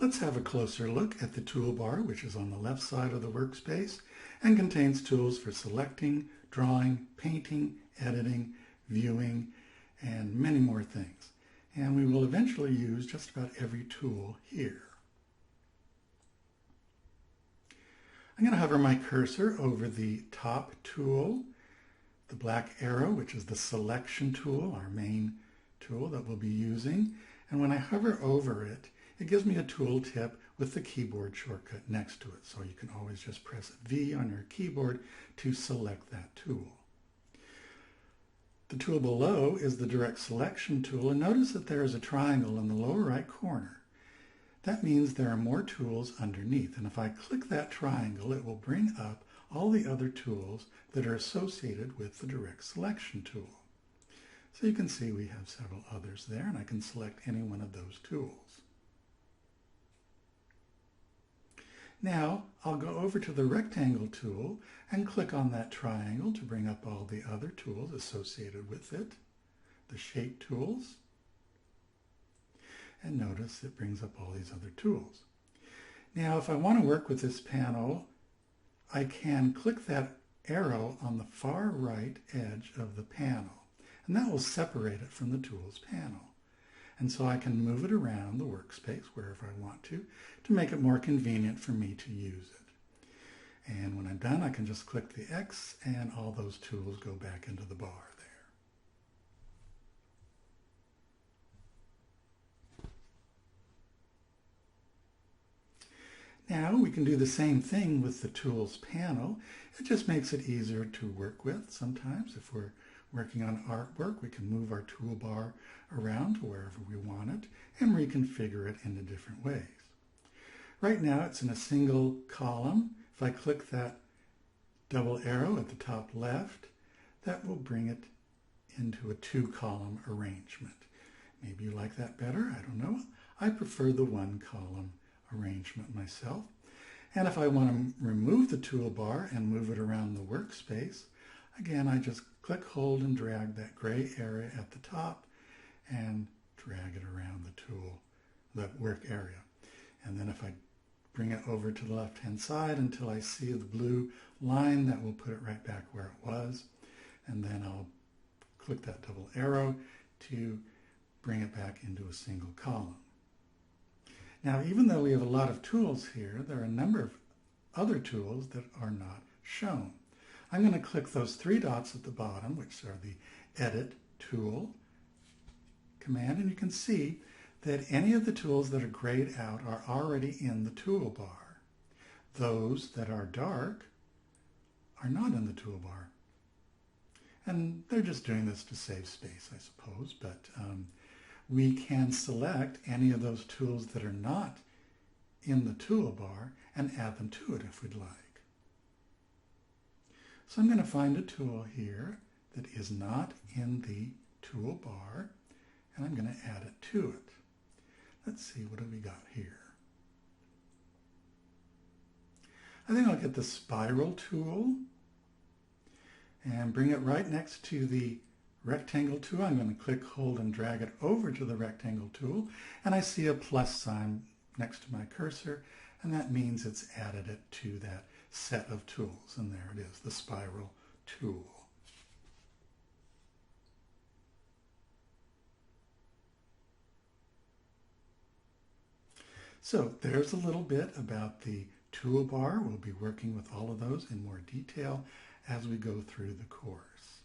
Let's have a closer look at the toolbar, which is on the left side of the workspace and contains tools for selecting, drawing, painting, editing, viewing, and many more things. And we will eventually use just about every tool here. I'm going to hover my cursor over the top tool, the black arrow, which is the selection tool, our main tool that we'll be using. And when I hover over it, it gives me a tool tip with the keyboard shortcut next to it. So you can always just press V on your keyboard to select that tool. The tool below is the direct selection tool, and notice that there is a triangle in the lower right corner. That means there are more tools underneath, and if I click that triangle, it will bring up all the other tools that are associated with the direct selection tool. So you can see we have several others there, and I can select any one of those tools. Now I'll go over to the rectangle tool and click on that triangle to bring up all the other tools associated with it, the shape tools. And notice it brings up all these other tools. Now if I want to work with this panel, I can click that arrow on the far right edge of the panel, and that will separate it from the tools panel. And so I can move it around the workspace wherever I want to make it more convenient for me to use it. And when I'm done, I can just click the X and all those tools go back into the bar there. Now we can do the same thing with the tools panel. It just makes it easier to work with. Sometimes if we're working on artwork, we can move our toolbar around to wherever we want it and reconfigure it in different ways. Right now it's in a single column. If I click that double arrow at the top left, that will bring it into a two-column arrangement. Maybe you like that better, I don't know. I prefer the one-column arrangement myself. And if I want to remove the toolbar and move it around the workspace, again, I just click, hold, and drag that gray area at the top and drag it around the work area. And then if I bring it over to the left-hand side until I see the blue line, that will put it right back where it was. And then I'll click that double arrow to bring it back into a single column. Now, even though we have a lot of tools here, there are a number of other tools that are not shown. I'm going to click those three dots at the bottom, which are the Edit Tool command, and you can see that any of the tools that are grayed out are already in the toolbar. Those that are dark are not in the toolbar. And they're just doing this to save space, I suppose, but we can select any of those tools that are not in the toolbar and add them to it if we'd like. So I'm going to find a tool here that is not in the toolbar, and I'm going to add it to it. Let's see, what do we got here? I think I'll get the spiral tool and bring it right next to the rectangle tool. I'm going to click, hold, and drag it over to the rectangle tool, and I see a plus sign next to my cursor, and that means it's added it to that set of tools, and there it is, the spiral tool. So there's a little bit about the toolbar. We'll be working with all of those in more detail as we go through the course.